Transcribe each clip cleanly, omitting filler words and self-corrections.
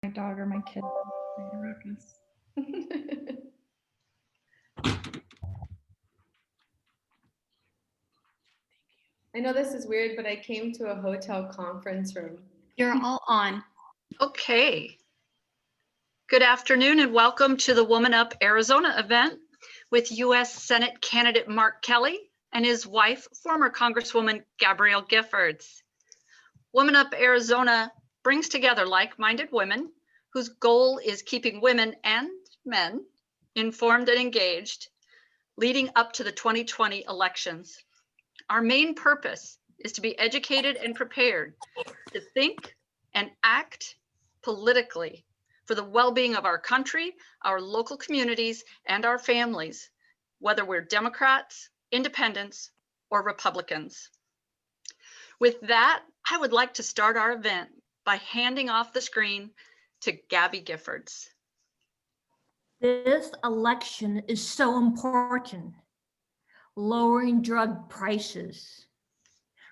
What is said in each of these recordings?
My dog or my kid made a ruckus. I know this is weird, but I came to a hotel conference room. You're all on. Okay. Good afternoon and welcome to the WomanUP Arizona event with U.S. Senate candidate Mark Kelly and his wife, former Congresswoman Gabrielle Giffords. WomanUP Arizona brings together like-minded women whose goal is keeping women and men informed and engaged leading up to the 2020 elections. Our main purpose is to be educated and prepared to think and act politically for the well-being of our country, our local communities, and our families, whether we're Democrats, Independents, or Republicans. With that, I would like to start our event by handing off the screen to Gabby Giffords. This election is so important. Lowering drug prices,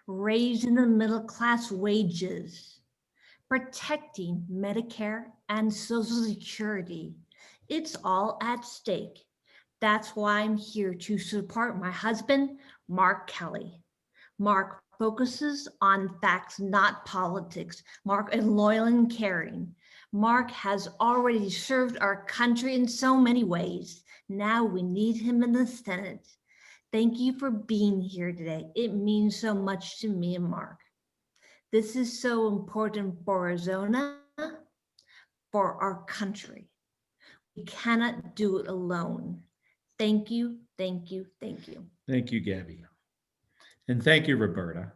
raising the middle class wages, protecting Medicare and Social Security. It's all at stake. That's why I'm here to support my husband, Mark Kelly. Mark focuses on facts, not politics. Mark is loyal and caring. Mark has already served our country in so many ways. Now we need him in the Senate. Thank you for being here today. It means so much to me and Mark. This is so important for Arizona, for our country. We cannot do it alone. Thank you, thank you, thank you. Thank you, Gabby. And thank you, Roberta.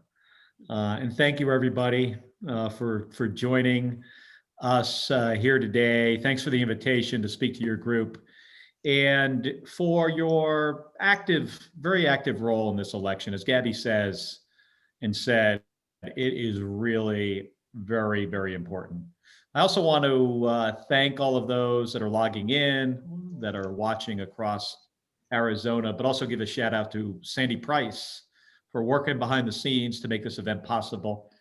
And thank you, everybody, for joining us here today. Thanks for the invitation to speak to your group and for your very active role in this election. As Gabby says and said, it is really very, very important. I also want to thank all of those that are logging in, that are watching across Arizona, but also give a shout out to Sandy Price for working behind the scenes to make this event possible.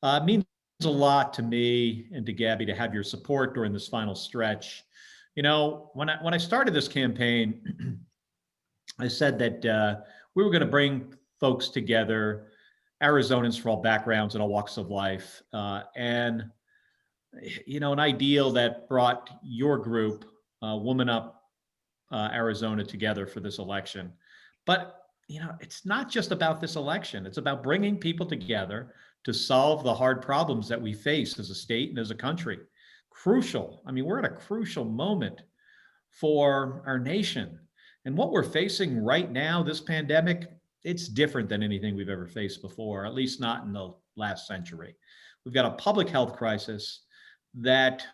It means a lot to me and to Gabby to have your support during this final stretch. You know, when I started this campaign, I said that we were going to bring folks together, Arizonans from all backgrounds and all walks of life, and you know, an ideal that brought your group, WomanUP Arizona, together for this election. But you know, it's not just about this election. It's about bringing people together to solve the hard problems that we face as a state and as a country. Crucial. I mean, we're at a crucial moment for our nation. And what we're facing right now, this pandemic, it's different than anything we've ever faced before, at least not in the last century. We've got a public health crisis that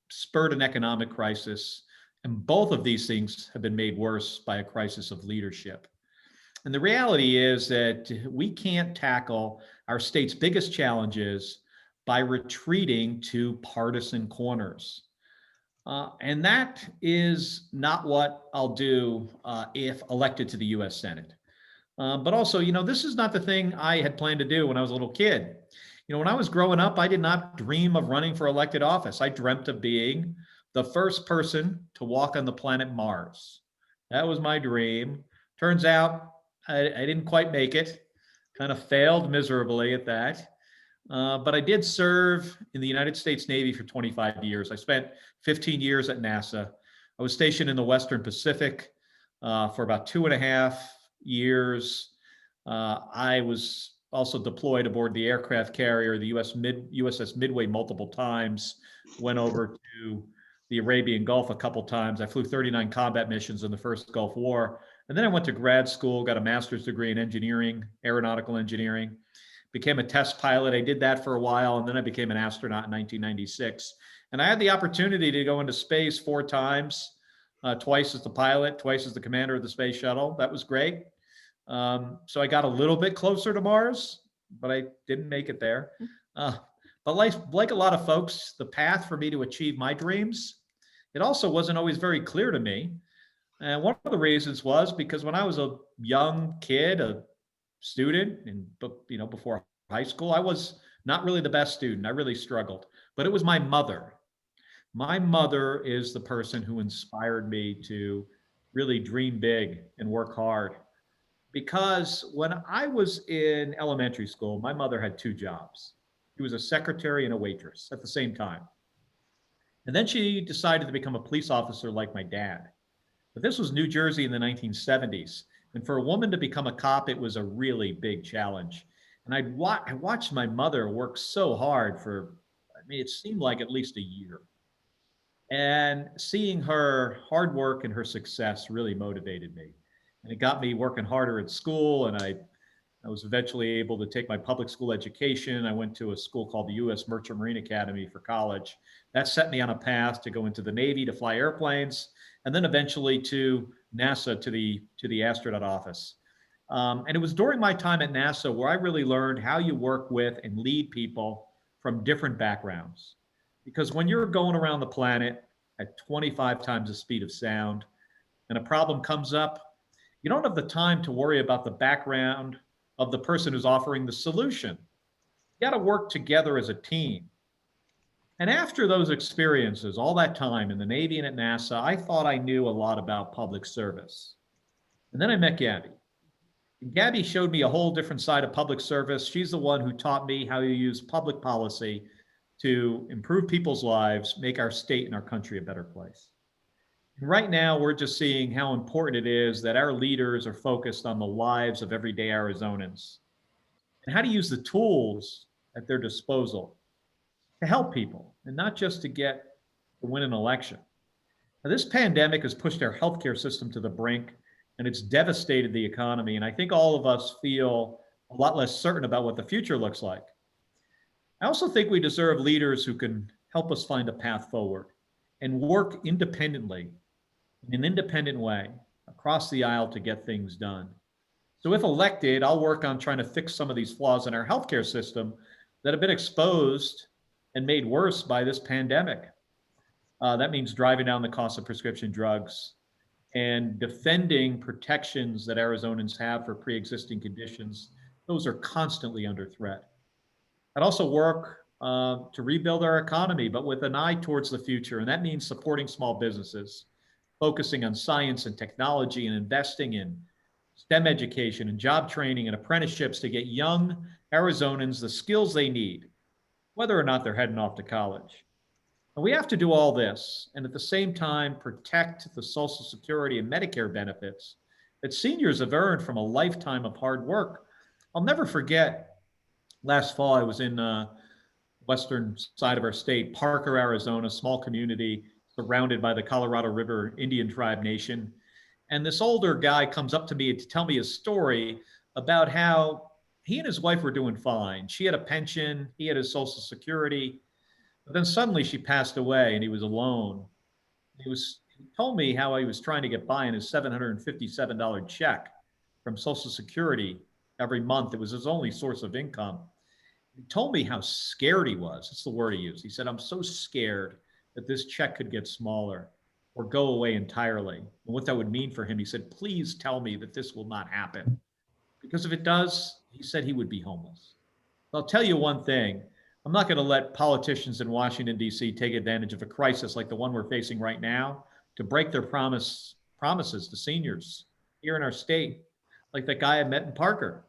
spurred an economic crisis, and both of these things have been made worse by a crisis of leadership. And the reality is that we can't tackle our state's biggest challenges by retreating to partisan corners. And that is not what I'll do if elected to the US Senate. But also, you know, this is not the thing I had planned to do when I was a little kid. You know, when I was growing up, I did not dream of running for elected office. I dreamt of being the first person to walk on the planet Mars. That was my dream. Turns out I didn't quite make it, kind of failed miserably at that. But I did serve in the United States Navy for 25 years. I spent 15 years at NASA. I was stationed in the Western Pacific for about 2.5 years. I was also deployed aboard the aircraft carrier, the USS Midway, multiple times, went over to the Arabian Gulf a couple times. I flew 39 combat missions in the first Gulf War. And then I went to grad school, got a master's degree in engineering, aeronautical engineering, became a test pilot. I did that for a while, and then I became an astronaut in 1996. And I had the opportunity to go into space 4 times, twice as the pilot, twice as the commander of the space shuttle. That was great. So I got a little bit closer to Mars, but I didn't make it there. But like a lot of folks, the path for me to achieve my dreams, it also wasn't always very clear to me. And one of the reasons was because when I was a young kid, a student, and you know, before high school, I was not really the best student. I really struggled. But it was my mother My mother is the person who inspired me to really dream big and work hard. Because when I was in elementary school, my mother had two jobs. She was a secretary and a waitress at the same time. And then she decided to become a police officer like my dad. But this was New Jersey in the 1970s. And for a woman to become a cop, it was a really big challenge. And I watched my mother work so hard for, I mean, it seemed like at least a year. And seeing her hard work and her success really motivated me. And it got me working harder at school. And I was eventually able to take my public school education. I went to a school called the U.S. Merchant Marine Academy for college. That set me on a path to go into the Navy to fly airplanes, and then eventually to NASA to the astronaut office. And it was during my time at NASA where I really learned how you work with and lead people from different backgrounds. Because when you're going around the planet at 25 times the speed of sound and a problem comes up, you don't have the time to worry about the background of the person who's offering the solution. You got to work together as a team. And after those experiences, all that time in the Navy and at NASA, I thought I knew a lot about public service. And then I met Gabby. And Gabby showed me a whole different side of public service. She's the one who taught me how to use public policy to improve people's lives, make our state and our country a better place. And right now, we're just seeing how important it is that our leaders are focused on the lives of everyday Arizonans and how to use the tools at their disposal to help people and not just to win an election. Now, this pandemic has pushed our healthcare system to the brink and it's devastated the economy. And I think all of us feel a lot less certain about what the future looks like. I also think we deserve leaders who can help us find a path forward and work independently, in an independent way, across the aisle to get things done. So if elected, I'll work on trying to fix some of these flaws in our healthcare system that have been exposed and made worse by this pandemic. That means driving down the cost of prescription drugs and defending protections that Arizonans have for pre-existing conditions. Those are constantly under threat. I'd also work to rebuild our economy, but with an eye towards the future. And that means supporting small businesses, focusing on science and technology and investing in STEM education and job training and apprenticeships to get young Arizonans the skills they need, whether or not they're heading off to college. And we have to do all this and at the same time protect the Social Security and Medicare benefits that seniors have earned from a lifetime of hard work. I'll never forget last fall, I was in western side of our state, Parker, Arizona, small community surrounded by the Colorado River Indian Tribe Nation. And this older guy comes up to me to tell me a story about how he and his wife were doing fine. She had a pension, he had his Social Security, but then suddenly she passed away and he was alone. He told me how he was trying to get by on his $757 check from Social Security every month. It was his only source of income. He told me how scared he was. That's the word he used. He said, I'm so scared that this check could get smaller or go away entirely. And what that would mean for him, he said, please tell me that this will not happen. Because if it does, he said he would be homeless. I'll tell you one thing. I'm not going to let politicians in Washington, D.C. take advantage of a crisis like the one we're facing right now to break their promises to seniors here in our state, like that guy I met in Parker.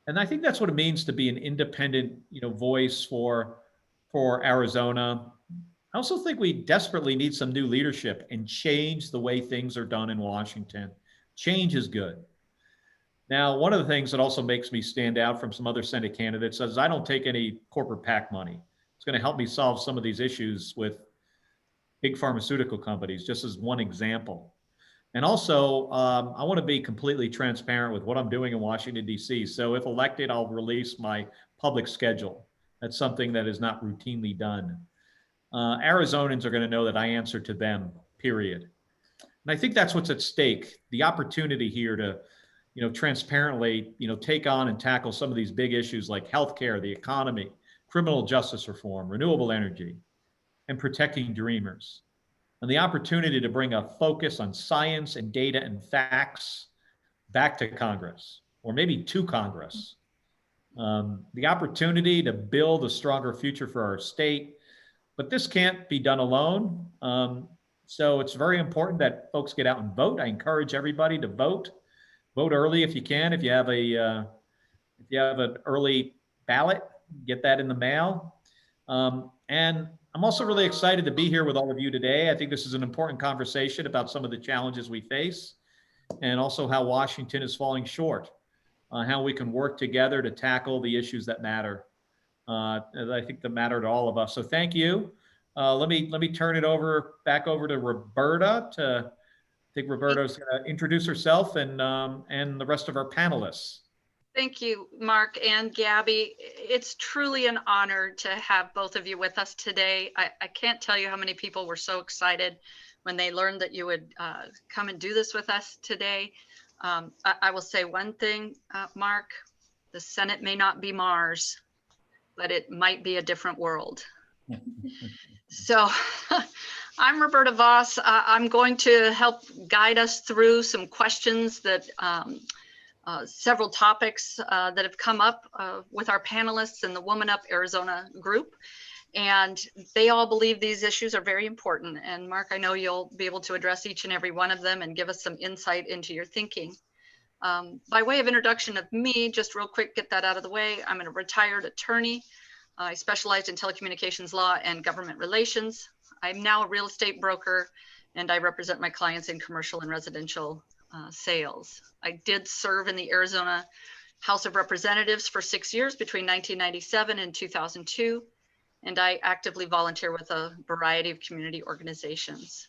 And I think that's what it means to be an independent, voice for Arizona. I also think we desperately need some new leadership and change the way things are done in Washington. Change is good. Now, one of the things that also makes me stand out from some other Senate candidates is I don't take any corporate PAC money. It's going to help me solve some of these issues with big pharmaceutical companies, just as one example. And also, I want to be completely transparent with what I'm doing in Washington, D.C. So if elected, I'll release my public schedule. That's something that is not routinely done. Arizonans are going to know that I answer to them, period. And I think that's what's at stake, the opportunity here to, transparently, take on and tackle some of these big issues like healthcare, the economy, criminal justice reform, renewable energy, and protecting dreamers. And the opportunity to bring a focus on science and data and facts back to Congress, or maybe to Congress. The opportunity to build a stronger future for our state, but this can't be done alone. So it's very important that folks get out and vote. I encourage everybody to vote. Vote early if you can. If you have an early ballot, get that in the mail. And I'm also really excited to be here with all of you today. I think this is an important conversation about some of the challenges we face and also how Washington is falling short, how we can work together to tackle the issues that matter. I think that matter to all of us. So thank you. Let me turn it back over to Roberta. I think Roberta's going to introduce herself and the rest of our panelists. Thank you, Mark and Gabby. It's truly an honor to have both of you with us today. I can't tell you how many people were so excited when they learned that you would come and do this with us today. I will say one thing, Mark, the Senate may not be Mars, but it might be a different world. So I'm Roberta Voss. I'm going to help guide us through some questions that several topics that have come up with our panelists in the WomanUP Arizona group. And they all believe these issues are very important. And Mark, I know you'll be able to address each and every one of them and give us some insight into your thinking. By way of introduction of me, just real quick, get that out of the way. I'm a retired attorney. I specialized in telecommunications law and government relations. I'm now a real estate broker, and I represent my clients in commercial and residential sales. I did serve in the Arizona House of Representatives for 6 years between 1997 and 2002, and I actively volunteer with a variety of community organizations.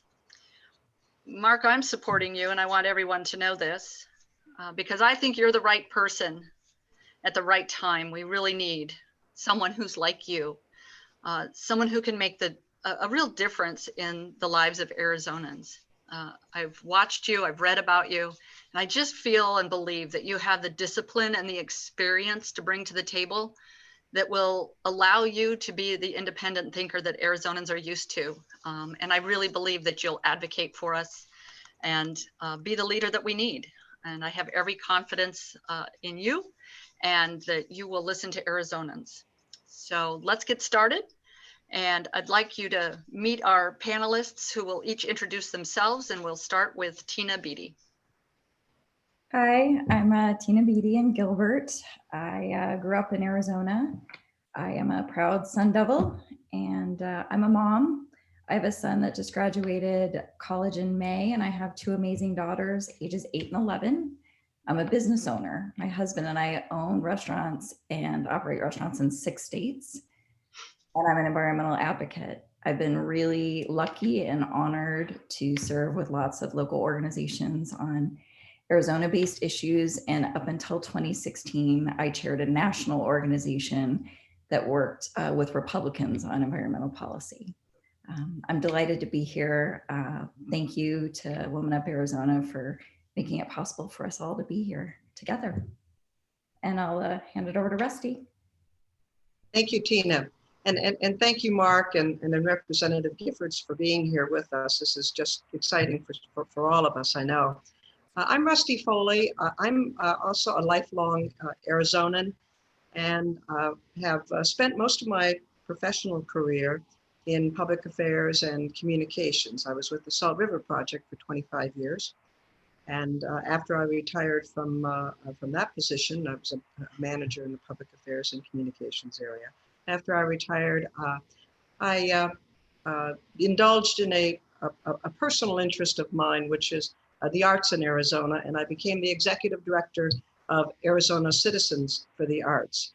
Mark, I'm supporting you, and I want everyone to know this because I think you're the right person at the right time. We really need someone who's like you, someone who can make a real difference in the lives of Arizonans. I've watched you, I've read about you, and I just feel and believe that you have the discipline and the experience to bring to the table that will allow you to be the independent thinker that Arizonans are used to. And I really believe that you'll advocate for us and be the leader that we need. And I have every confidence in you and that you will listen to Arizonans. So let's get started. And I'd like you to meet our panelists who will each introduce themselves, and we'll start with Tina Beatty. Hi, I'm Tina Beatty in Gilbert. I grew up in Arizona. I am a proud Sun Devil, and I'm a mom. I have a son that just graduated college in May, and I have two amazing daughters, ages 8 and 11. I'm a business owner. My husband and I own restaurants and operate restaurants in 6 states. And I'm an environmental advocate. I've been really lucky and honored to serve with lots of local organizations on Arizona-based issues. And up until 2016, I chaired a national organization that worked with Republicans on environmental policy. I'm delighted to be here. Thank you to WomanUP Arizona for making it possible for us all to be here together. And I'll hand it over to Rusty. Thank you, Tina. And thank you, Mark, and then Representative Giffords for being here with us. This is just exciting for all of us, I know. I'm Rusty Foley. I'm also a lifelong Arizonan and have spent most of my professional career in public affairs and communications. I was with the Salt River Project for 25 years. And after I retired from that position, I was a manager in the public affairs and communications area. After I retired, I indulged in a personal interest of mine, which is the arts in Arizona, and I became the executive director of Arizona Citizens for the Arts.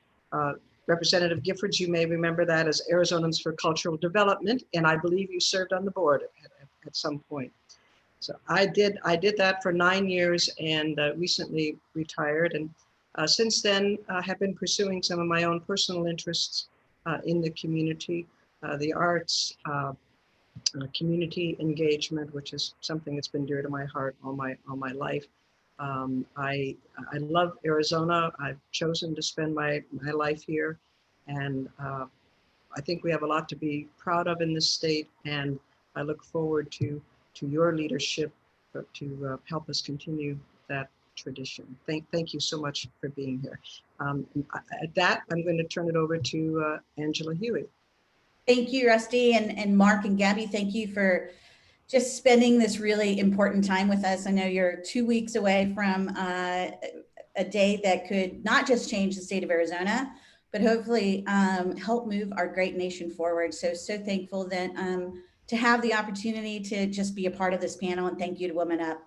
Representative Giffords, you may remember that as Arizonans for Cultural Development, and I believe you served on the board at some point. So I did that for 9 years and recently retired, and since then have been pursuing some of my own personal interests in the community, the arts, community engagement, which is something that's been dear to my heart all my life. I love Arizona. I've chosen to spend my life here, and I think we have a lot to be proud of in this state, and I look forward to your leadership to help us continue that tradition. Thank you so much for being here. At that, I'm going to turn it over to Angela Huey. Thank you, Rusty, and Mark and Gabby. Thank you for just spending this really important time with us. I know you're 2 weeks away from a day that could not just change the state of Arizona, but hopefully help move our great nation forward. So thankful that to have the opportunity to just be a part of this panel, and thank you to WomanUP.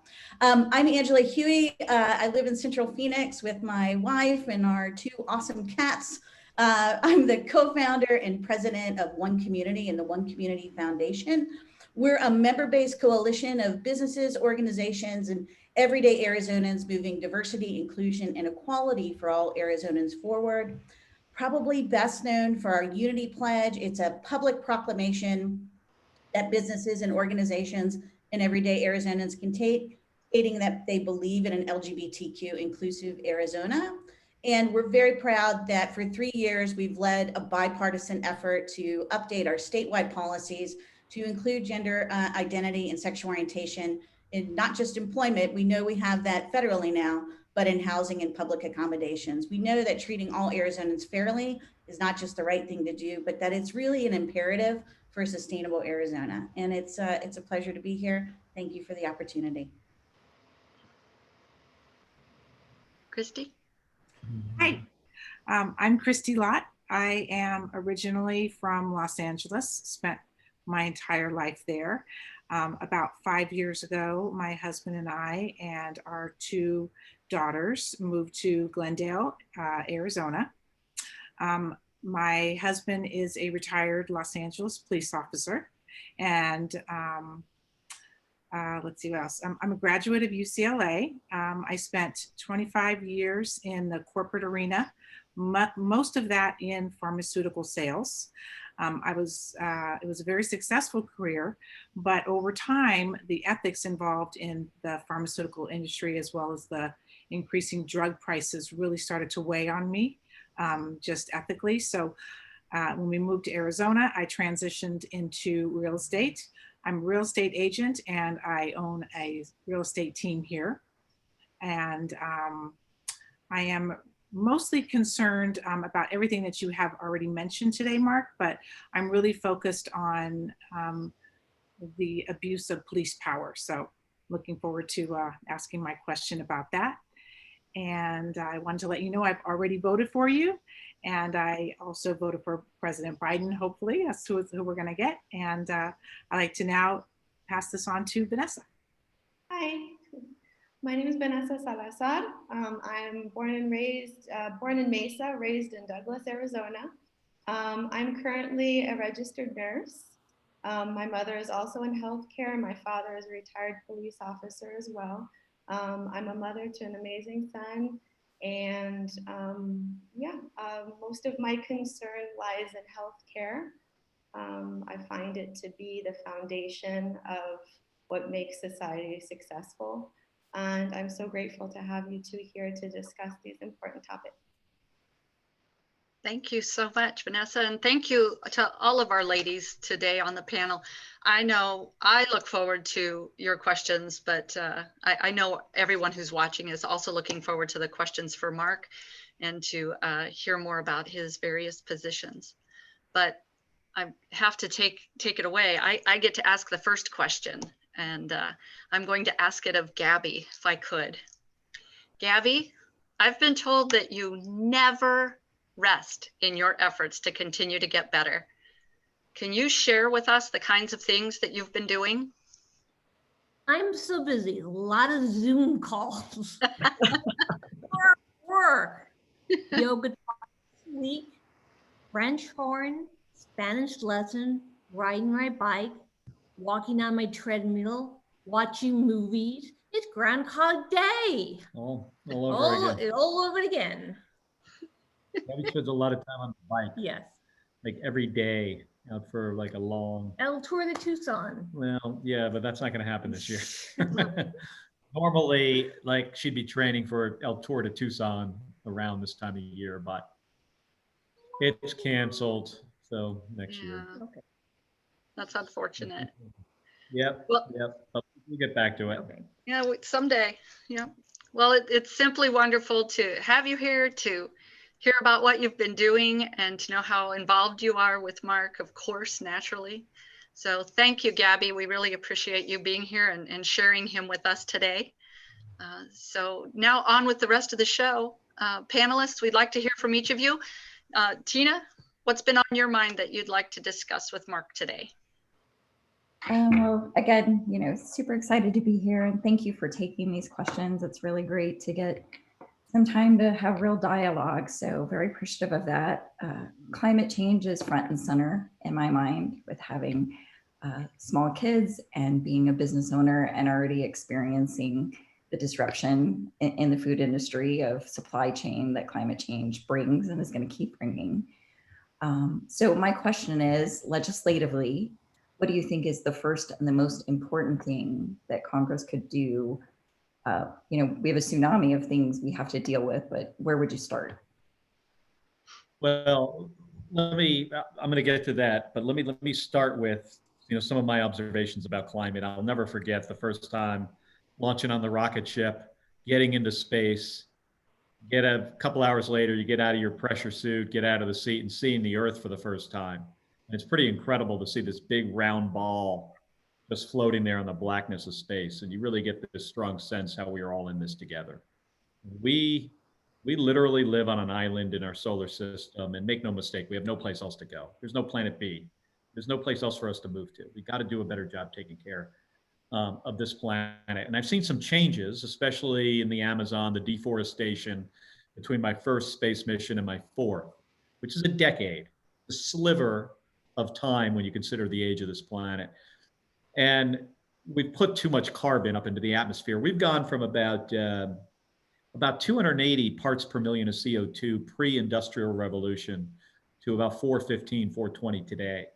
I'm Angela Huey. I live in Central Phoenix with my wife and our 2 awesome cats. I'm the co-founder and president of One Community and the One Community Foundation. We're a member-based coalition of businesses, organizations, and everyday Arizonans moving diversity, inclusion, and equality for all Arizonans forward. Probably best known for our Unity Pledge. It's a public proclamation that businesses and organizations and everyday Arizonans can take, stating that they believe in an LGBTQ inclusive Arizona. And we're very proud that for 3 years, we've led a bipartisan effort to update our statewide policies to include gender identity and sexual orientation in not just employment. We know we have that federally now, but in housing and public accommodations. We know that treating all Arizonans fairly is not just the right thing to do, but that it's really an imperative for a sustainable Arizona. And it's a pleasure to be here. Thank you for the opportunity. Christy? Hi, I'm Christy Lott. I am originally from Los Angeles, spent my entire life there. About 5 years ago, my husband and I and our 2 daughters moved to Glendale, Arizona. My husband is a retired Los Angeles police officer, and let's see what else. I'm a graduate of UCLA. I spent 25 years in the corporate arena, most of that in pharmaceutical sales. It was a very successful career, but over time, the ethics involved in the pharmaceutical industry, as well as the increasing drug prices, really started to weigh on me, just ethically. So when we moved to Arizona, I transitioned into real estate. I'm a real estate agent and I own a real estate team here. And I am mostly concerned about everything that you have already mentioned today, Mark, but I'm really focused on the abuse of police power. So looking forward to asking my question about that. And I wanted to let you know I've already voted for you. And I also voted for President Biden, hopefully. That's who we're going to get. And I'd like to now pass this on to Vanessa. Hi, my name is Vanessa Salazar. I'm born in Mesa, raised in Douglas, Arizona. I'm currently a registered nurse. My mother is also in healthcare. My father is a retired police officer as well. I'm a mother to an amazing son. And most of my concern lies in healthcare. I find it to be the foundation of what makes society successful. And I'm so grateful to have you 2 here to discuss these important topics. Thank you so much, Vanessa. And thank you to all of our ladies today on the panel. I know I look forward to your questions, but I know everyone who's watching is also looking forward to the questions for Mark and to hear more about his various positions. But I have to take it away. I get to ask the first question, and I'm going to ask it of Gabby, if I could. Gabby, I've been told that you never rest in your efforts to continue to get better. Can you share with us the kinds of things that you've been doing? I'm so busy, a lot of Zoom calls, work, yoga twice a week, French horn, Spanish lesson, riding my bike, walking on my treadmill, watching movies. It's Groundhog Day. All over again. All over again. Gabby spends a lot of time on the bike. Yes. Like every day out for like a long. El Tour de Tucson. Well, yeah, but that's not going to happen this year. Normally, like she'd be training for El Tour de Tucson around this time of year, but it's canceled. So next year. Okay. That's unfortunate. Yep. Well, But we'll get back to it. Okay. Yeah, someday. Yeah. Well, it's simply wonderful to have you here to hear about what you've been doing and to know how involved you are with Mark, of course, naturally. So thank you, Gabby. We really appreciate you being here and sharing him with us today. So now on with the rest of the show. Panelists, we'd like to hear from each of you. Tina, what's been on your mind that you'd like to discuss with Mark today? Well, again, super excited to be here, and thank you for taking these questions. It's really great to get some time to have real dialogue. So very appreciative of that. Climate change is front and center in my mind, with having small kids and being a business owner and already experiencing the disruption in the food industry of supply chain that climate change brings and is going to keep bringing. So my question is, legislatively, what do you think is the first and the most important thing that Congress could do? We have a tsunami of things we have to deal with, but where would you start? Well, I'm going to get to that, but let me start with, some of my observations about climate. I'll never forget the first time launching on the rocket ship, getting into space, get a couple hours later, you get out of your pressure suit, get out of the seat and seeing the Earth for the first time. And it's pretty incredible to see this big round ball just floating there in the blackness of space. And you really get this strong sense how we are all in this together. We literally live on an island in our solar system, and make no mistake, we have no place else to go. There's no planet B. There's no place else for us to move to. We got to do a better job taking care of this planet. And I've seen some changes, especially in the Amazon, the deforestation between my first space mission and my fourth, which is a decade, a sliver of time when you consider the age of this planet. And we've put too much carbon up into the atmosphere. We've gone from about 280 parts per million of CO2 pre-industrial revolution to about 415, 420 today.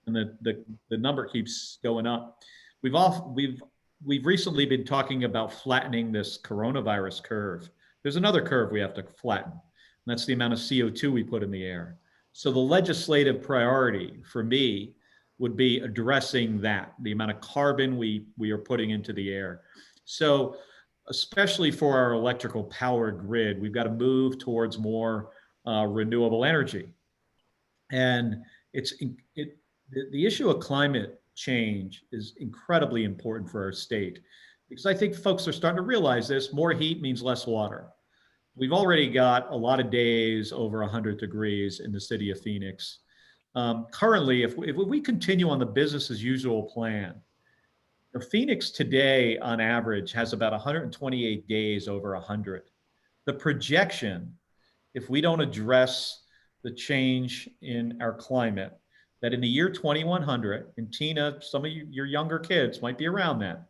And the number keeps going up. We've recently been talking about flattening this coronavirus curve. There's another curve we have to flatten, and that's the amount of CO2 we put in the air. So the legislative priority for me would be addressing that, the amount of carbon we are putting into the air. So especially for our electrical power grid, we've got to move towards more renewable energy. And the issue of climate change is incredibly important for our state, because I think folks are starting to realize this. More heat means less water. We've already got a lot of days over 100 degrees in the city of Phoenix. Currently, if we continue on the business as usual plan, Phoenix today on average has about 128 days over 100. The projection, if we don't address the change in our climate, that in the year 2100, and Tina, some of your younger kids might be around that.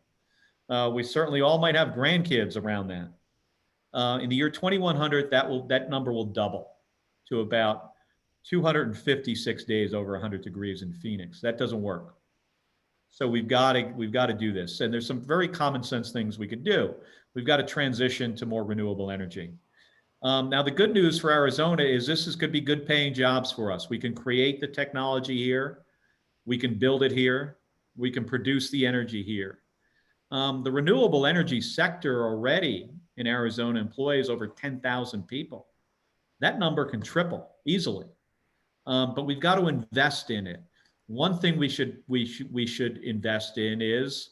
We certainly all might have grandkids around that. In the year 2100, that number will double to about 256 days over 100 degrees in Phoenix. That doesn't work. So we've got to do this. And there's some very common sense things we could do. We've got to transition to more renewable energy. Now, the good news for Arizona is this could be good paying jobs for us. We can create the technology here. We can build it here. We can produce the energy here. The renewable energy sector already in Arizona employs over 10,000 people. That number can triple easily, but we've got to invest in it. One thing we should invest in is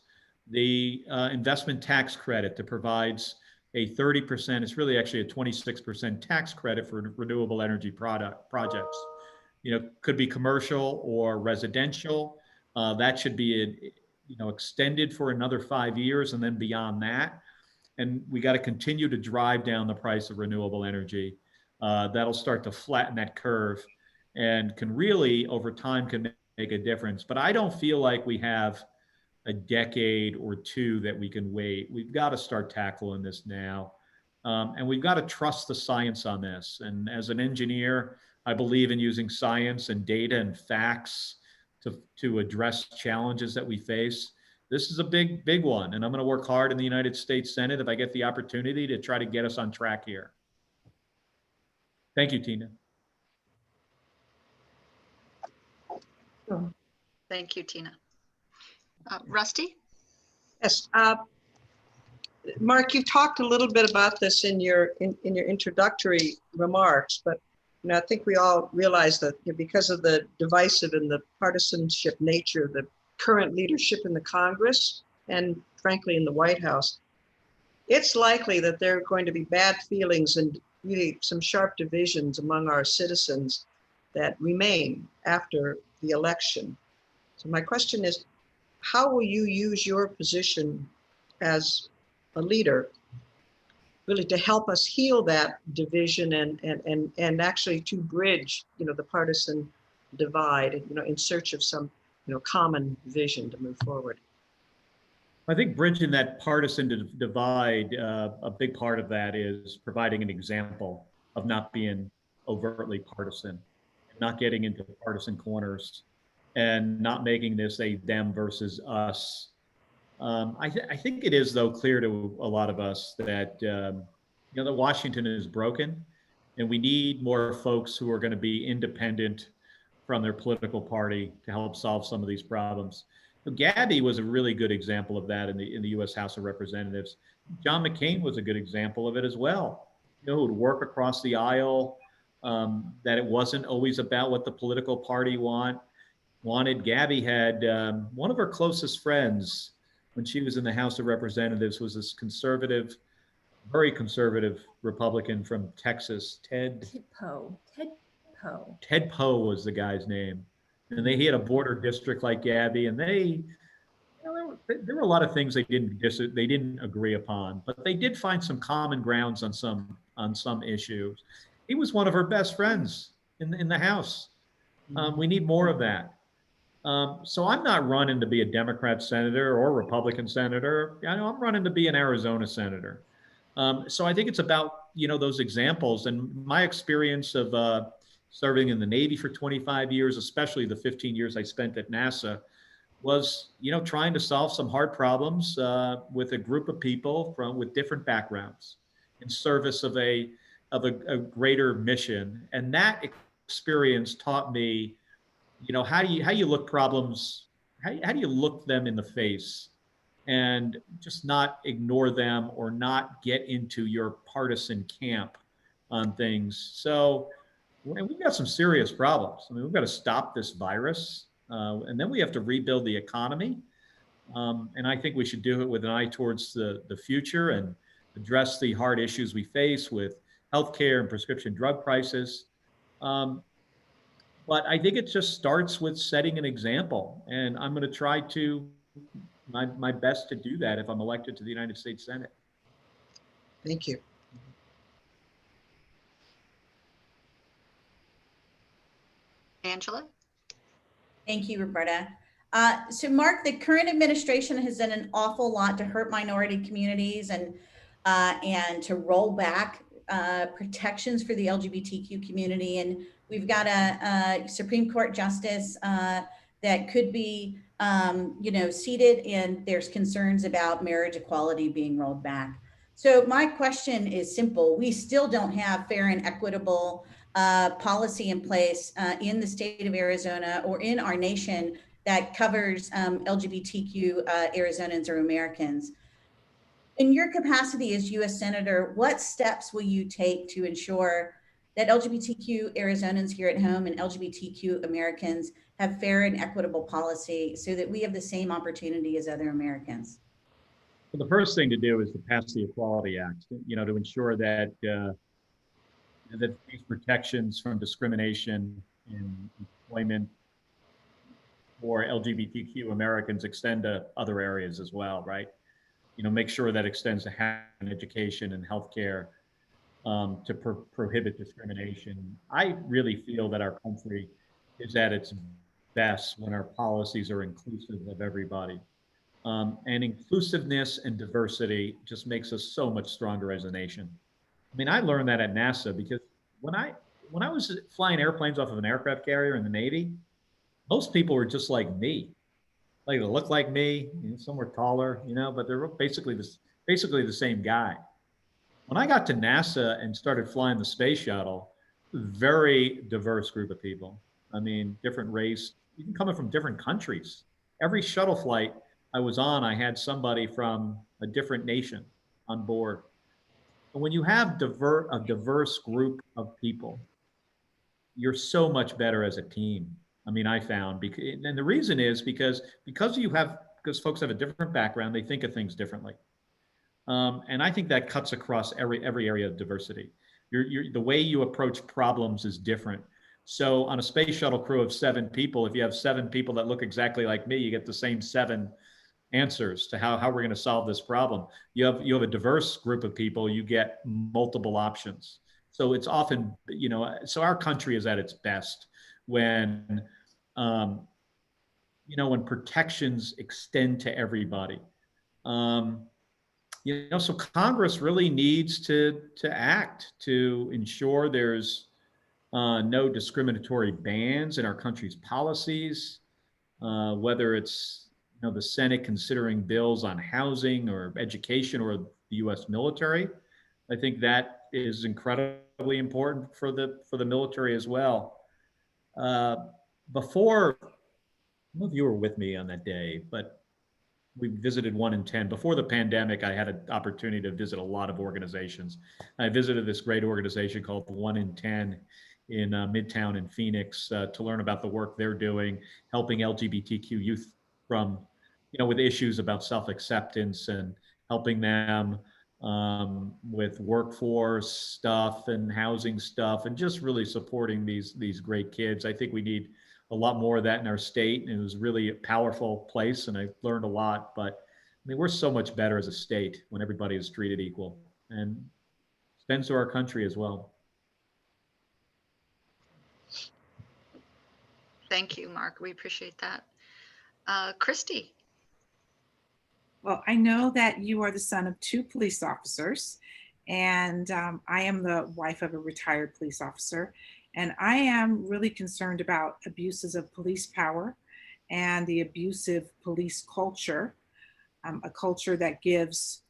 the investment tax credit that provides a 30%, it's really actually a 26% tax credit for renewable energy projects. Could be commercial or residential. That should be extended for another 5 years and then beyond that. And we got to continue to drive down the price of renewable energy. That'll start to flatten that curve and can really, over time, can make a difference. But I don't feel like we have a decade or two that we can wait. We've got to start tackling this now. And we've got to trust the science on this. And as an engineer, I believe in using science and data and facts to address challenges that we face. This is a big, big one. And I'm going to work hard in the United States Senate if I get the opportunity to try to get us on track here. Thank you, Tina. Thank you, Tina. Rusty? Yes. Mark, you talked a little bit about this in your introductory remarks, but I think we all realize that because of the divisive and the partisanship nature of the current leadership in the Congress and frankly in the White House, it's likely that there are going to be bad feelings and really some sharp divisions among our citizens that remain after the election. So my question is, how will you use your position as a leader really to help us heal that division and actually to bridge, the partisan divide, in search of some, common vision to move forward? I think bridging that partisan divide, a big part of that is providing an example of not being overtly partisan, not getting into partisan corners, and not making this a them versus us. I think it is, though, clear to a lot of us that that Washington is broken, and we need more folks who are going to be independent from their political party to help solve some of these problems. Gabby was a really good example of that in the U.S. House of Representatives. John McCain was a good example of it as well. Who would work across the aisle, that it wasn't always about what the political party wanted. Gabby had one of her closest friends when she was in the House of Representatives was this conservative, very conservative Republican from Texas, Ted Poe. Ted Poe was the guy's name. And he had a border district like Gabby, and there were a lot of things they didn't agree upon, but they did find some common grounds on some issues. He was one of her best friends in the House. We need more of that. So I'm not running to be a Democrat senator or Republican senator. I'm running to be an Arizona senator. So I think it's about those examples, and my experience of serving in the Navy for 25 years, especially the 15 years I spent at NASA, was trying to solve some hard problems with a group of people with different backgrounds in service of a greater mission. And that experience taught me, how do you look problems, how do you look them in the face and just not ignore them or not get into your partisan camp on things. So we've got some serious problems. We've got to stop this virus, and then we have to rebuild the economy. And I think we should do it with an eye towards the future and address the hard issues we face with healthcare and prescription drug prices. But I think it just starts with setting an example. And I'm going to try to my best to do that if I'm elected to the United States Senate. Thank you. Angela? Thank you, Roberta. So Mark, the current administration has done an awful lot to hurt minority communities and to roll back protections for the LGBTQ community. And we've got a Supreme Court justice that could be, seated, and there's concerns about marriage equality being rolled back. So my question is simple. We still don't have fair and equitable policy in place in the state of Arizona or in our nation that covers LGBTQ Arizonans or Americans. In your capacity as U.S. Senator, what steps will you take to ensure that LGBTQ Arizonans here at home and LGBTQ Americans have fair and equitable policy so that we have the same opportunity as other Americans? Well, the first thing to do is to pass the Equality Act, to ensure that that these protections from discrimination in employment for LGBTQ Americans extend to other areas as well, right? Make sure that extends to education and healthcare to prohibit discrimination. I really feel that our country is at its best when our policies are inclusive of everybody. And inclusiveness and diversity just makes us so much stronger as a nation. I learned that at NASA because when I was flying airplanes off of an aircraft carrier in the Navy, most people were just like me. Like they look like me, some were taller, but they're basically the same guy. When I got to NASA and started flying the space shuttle, very diverse group of people. Different race, even coming from different countries. Every shuttle flight I was on, I had somebody from a different nation. on board. And when you have a diverse group of people, you're so much better as a team. I mean, I found, and the reason is because folks have a different background, they think of things differently. And I think that cuts across every area of diversity. The way you approach problems is different. So on a space shuttle crew of 7 people, if you have 7 people that look exactly like me, you get the same 7 answers to how we're going to solve this problem. You have a diverse group of people, you get multiple options. So it's often, so our country is at its best when, when protections extend to everybody. So Congress really needs to act to ensure there's no discriminatory bans in our country's policies, whether it's the Senate considering bills on housing or education or the U.S. military. I think that is incredibly important for the military as well. Before, I don't know if you were with me on that day, but we visited 1 in 10. Before the pandemic, I had an opportunity to visit a lot of organizations. I visited this great organization called 1 in 10 in Midtown in Phoenix to learn about the work they're doing, helping LGBTQ youth from, with issues about self-acceptance and helping them with workforce stuff and housing stuff and just really supporting these great kids. I think we need a lot more of that in our state, and it was really a powerful place, and I learned a lot. But I mean, we're so much better as a state when everybody is treated equal, and extends to our country as well. Thank you, Mark. We appreciate that. Christy. Well, I know that you are the son of 2 police officers, and I am the wife of a retired police officer. And I am really concerned about abuses of police power and the abusive police culture, a culture that gives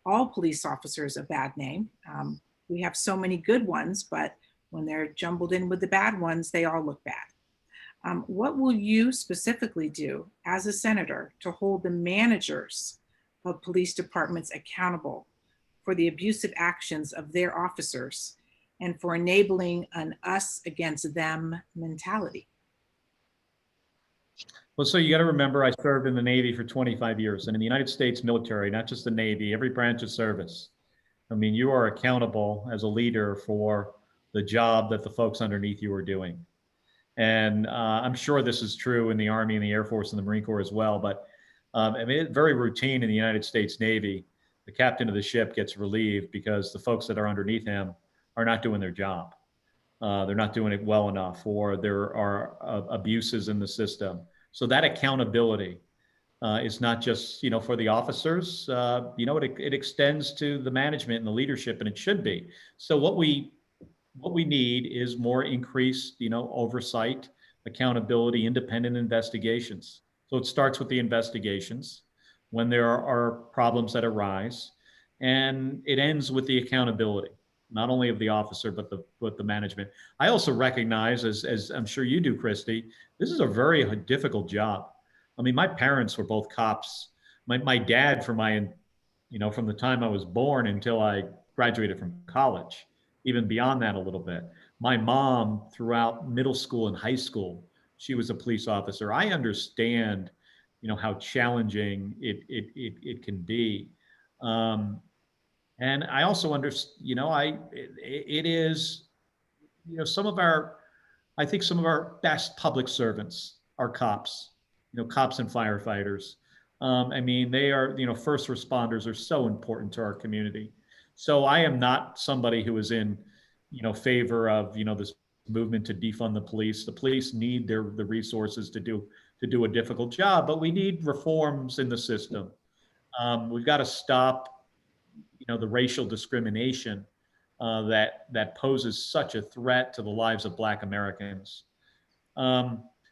all police officers a bad name. We have so many good ones, but when they're jumbled in with the bad ones, they all look bad. What will you specifically do as a senator to hold the managers of police departments accountable for the abusive actions of their officers and for enabling an us against them mentality? Well, so you got to remember, I served in the Navy for 25 years, and in the United States military, not just the Navy, every branch of service. I mean, you are accountable as a leader for the job that the folks underneath you are doing. And I'm sure this is true in the Army and the Air Force and the Marine Corps as well. But I mean, it's very routine in the United States Navy. The captain of the ship gets relieved because the folks that are underneath him are not doing their job. They're not doing it well enough, or there are abuses in the system. So that accountability is not just, for the officers, it extends to the management and the leadership, and it should be. So what we need is more increased, oversight, accountability, independent investigations. So it starts with the investigations when there are problems that arise, and it ends with the accountability, not only of the officer, but the management. I also recognize, as I'm sure you do, Christy, this is a very difficult job. I mean, my parents were both cops. My dad, from the time I was born until I graduated from college, even beyond that a little bit. My mom, throughout middle school and high school, she was a police officer. I understand, how challenging it can be. And I also understand, it is, I think some of our best public servants are cops, cops and firefighters. I mean, they are, first responders are so important to our community. So I am not somebody who is in, favor of, this movement to defund the police. The police need the resources to do a difficult job, but we need reforms in the system. We've got to stop, the racial discrimination that poses such a threat to the lives of Black Americans.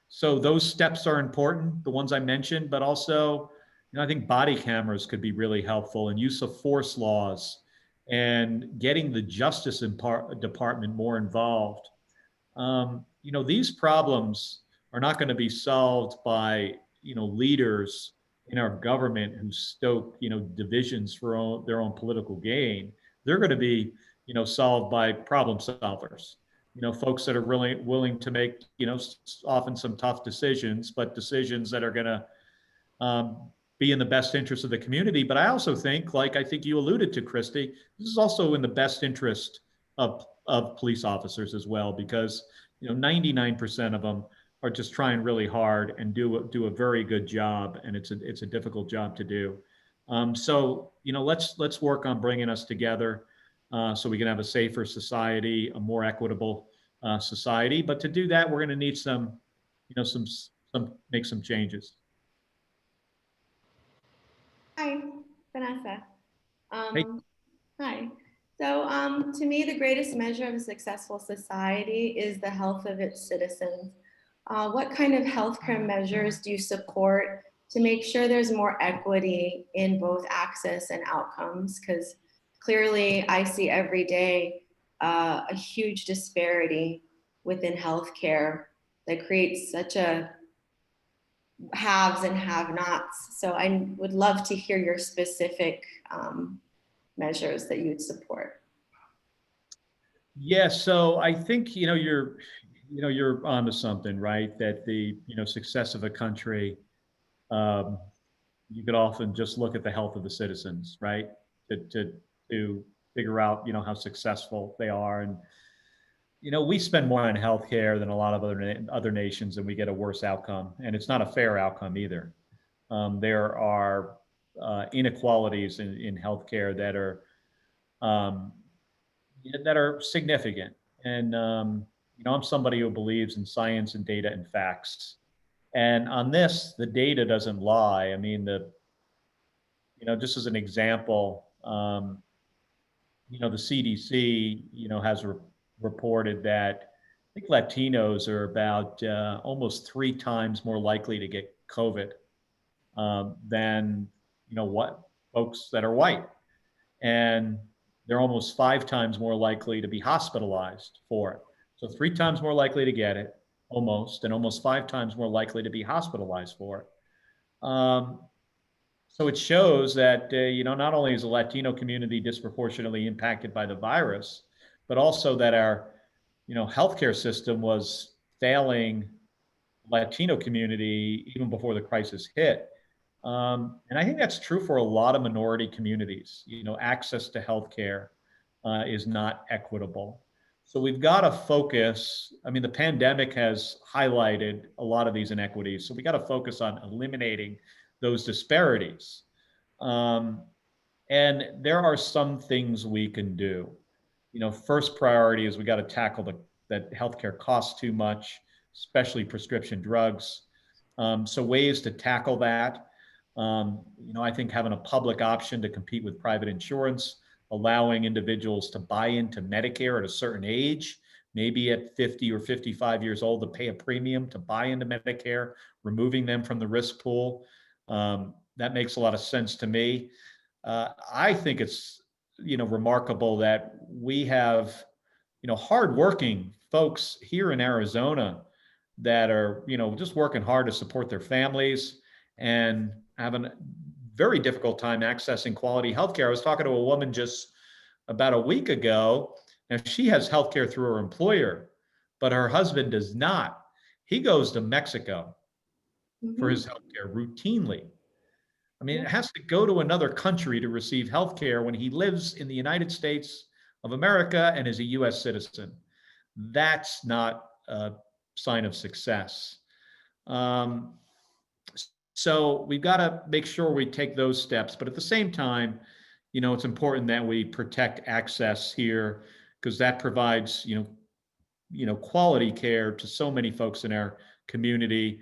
So those steps are important, the ones I mentioned, but also, I think body cameras could be really helpful, and use of force laws, and getting the Justice Department more involved. These problems are not going to be solved by, leaders in our government who stoke, divisions for their own political gain. They're going to be, solved by problem solvers. Folks that are really willing to make, often some tough decisions, but decisions that are going to be in the best interest of the community. But I also think, like I think you alluded to, Christy, this is also in the best interest of police officers as well, because 99% of them are just trying really hard and do a very good job, and it's a difficult job to do. So let's work on bringing us together so we can have a safer society, a more equitable society. But to do that, we're going to need some make some changes. Hi, Vanessa. Hey. Hi. So to me, the greatest measure of a successful society is the health of its citizens. What kind of healthcare measures do you support to make sure there's more equity in both access and outcomes? Because clearly I see every day a huge disparity within healthcare that creates such a haves and have-nots. So I would love to hear your specific measures that you'd support. Yeah, so I think you're onto something, right? That the success of a country, you could often just look at the health of the citizens, right? To figure out how successful they are. And we spend more on healthcare than a lot of other nations, and we get a worse outcome, and it's not a fair outcome either. There are inequalities in healthcare that are significant. And I'm somebody who believes in science and data and facts. And on this, the data doesn't lie. I mean, just as an example, the CDC, has reported that I think Latinos are about almost 3 times more likely to get COVID than what folks that are white, and they're almost 5 times more likely to be hospitalized for it. So 3 times more likely to get it, and almost 5 times more likely to be hospitalized for it. So it shows that not only is the Latino community disproportionately impacted by the virus, but also that our healthcare system was failing Latino community even before the crisis hit. And I think that's true for a lot of minority communities. Access to healthcare is not equitable. So we've got to focus. I mean, the pandemic has highlighted a lot of these inequities. So we got to focus on eliminating those disparities. And there are some things we can do. First priority is we got to tackle that healthcare costs too much, especially prescription drugs. So ways to tackle that. I think having a public option to compete with private insurance, allowing individuals to buy into Medicare at a certain age, maybe at 50 or 55 years old, to pay a premium to buy into Medicare, removing them from the risk pool. That makes a lot of sense to me. I think it's, remarkable that we have, hardworking folks here in Arizona that are, just working hard to support their families and having a very difficult time accessing quality healthcare. I was talking to a woman just about a week ago, and she has healthcare through her employer, but her husband does not. He goes to Mexico for his healthcare routinely. I mean, it has to go to another country to receive healthcare when he lives in the United States of America and is a US citizen. That's not a sign of success. So we've got to make sure we take those steps, but at the same time, it's important that we protect access here, because that provides, quality care to so many folks in our community.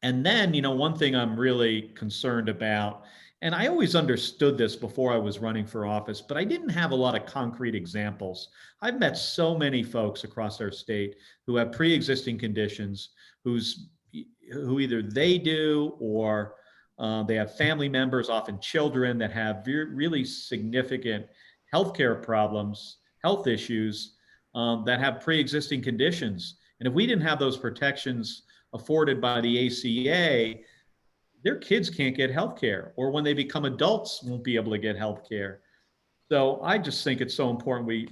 And then, one thing I'm really concerned about, and I always understood this before I was running for office, but I didn't have a lot of concrete examples. I've met so many folks across our state who have pre-existing conditions, who either they do or they have family members, often children, that have really significant healthcare problems, health issues that have pre-existing conditions. And if we didn't have those protections afforded by the ACA, their kids can't get health care, or when they become adults won't be able to get health care. So I just think it's so important we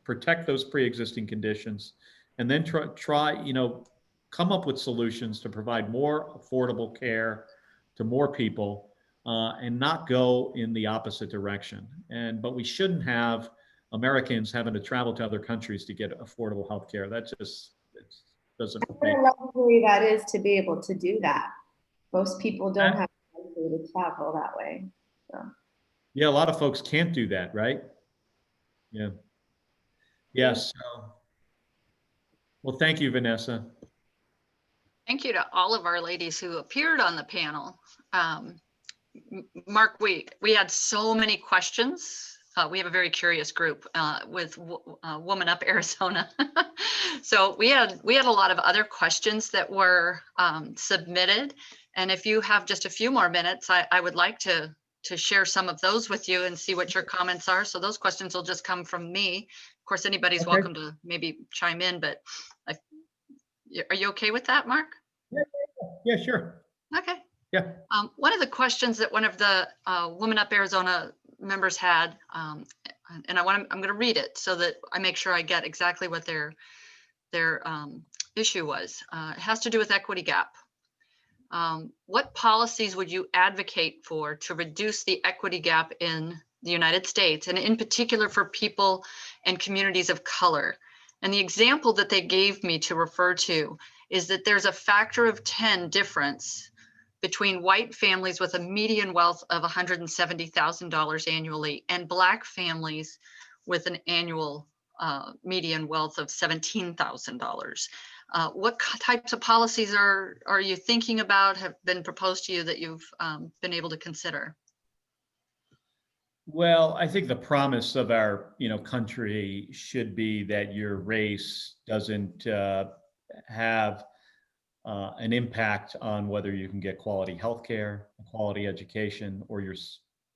protect those pre-existing conditions, and then try, come up with solutions to provide more affordable care to more people, and not go in the opposite direction. But we shouldn't have Americans having to travel to other countries to get affordable health care. That just doesn't make What a luxury that is to be able to do that. Most people don't have the luxury to travel that way. So. Yeah, a lot of folks can't do that, right? Yeah. Yes. Well, thank you, Vanessa. Thank you to all of our ladies who appeared on the panel. Mark, we had so many questions. We have a very curious group with WomanUP Arizona. So we had a lot of other questions that were submitted. And if you have just a few more minutes, I would like to share some of those with you and see what your comments are. So those questions will just come from me. Of course, anybody's welcome to maybe chime in, but are you okay with that, Mark? Yeah, sure. Okay. Yeah. One of the questions that one of the WomanUP Arizona members had, and I'm going to read it so that I make sure I get exactly what their issue was. It has to do with equity gap. What policies would you advocate for to reduce the equity gap in the United States, and in particular for people and communities of color? And the example that they gave me to refer to is that there's a factor of 10 difference between white families with a median wealth of $170,000 annually and Black families with an annual median wealth of $17,000. What types of policies are you thinking about, have been proposed to you that you've been able to consider? Well, I think the promise of our, country should be that your race doesn't have an impact on whether you can get quality healthcare, quality education, or your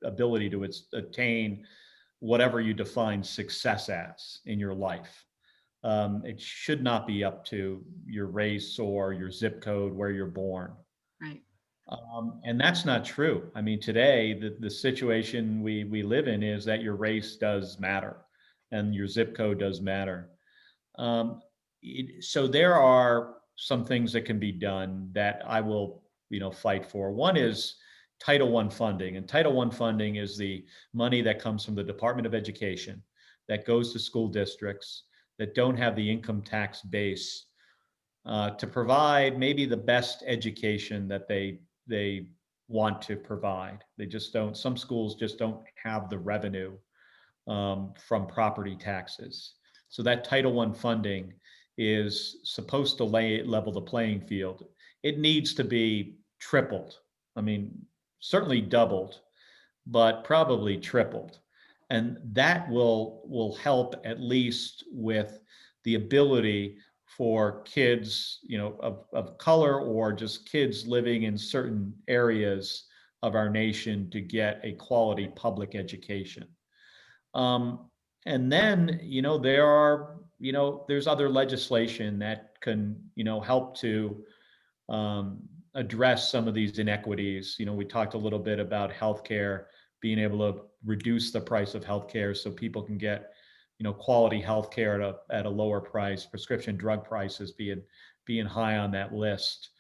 ability to attain whatever you define success as in your life. It should not be up to your race or your zip code where you're born. Right. And that's not true. I mean, today, the situation we live in is that your race does matter and your zip code does matter. So there are some things that can be done that I will, fight for. One is Title I funding. And Title I funding is the money that comes from the Department of Education that goes to school districts that don't have the income tax base to provide maybe the best education that they want to provide. They just don't, some schools just don't have the revenue from property taxes. So that Title I funding is supposed to level the playing field. It needs to be tripled. I mean, certainly doubled, but probably tripled. And that will help at least with the ability for kids, of color, or just kids living in certain areas of our nation to get a quality public education. And then, there's other legislation that can, help to address some of these inequities. We talked a little bit about healthcare, being able to reduce the price of healthcare so people can get, quality healthcare at a lower price, prescription drug prices being high on that list.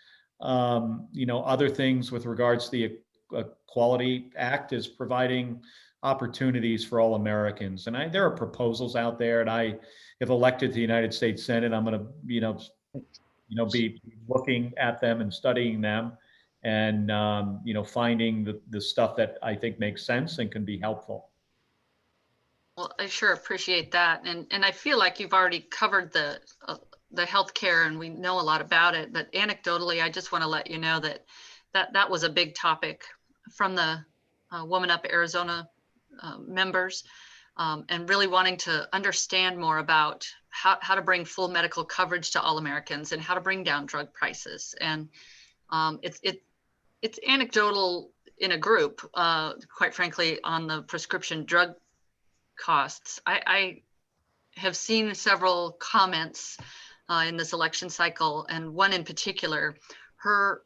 Other things with regards to the Equality Act is providing opportunities for all Americans. And there are proposals out there, and if elected to the United States Senate, I'm going to, be looking at them and studying them, and finding the stuff that I think makes sense and can be helpful. Well, I sure appreciate that, and I feel like you've already covered the healthcare, and we know a lot about it. But anecdotally, I just want to let you know that was a big topic from the WomanUP Arizona members, and really wanting to understand more about how to bring full medical coverage to all Americans and how to bring down drug prices. And it's anecdotal in a group, quite frankly, on the prescription drug costs. I have seen several comments in this election cycle, and one in particular, her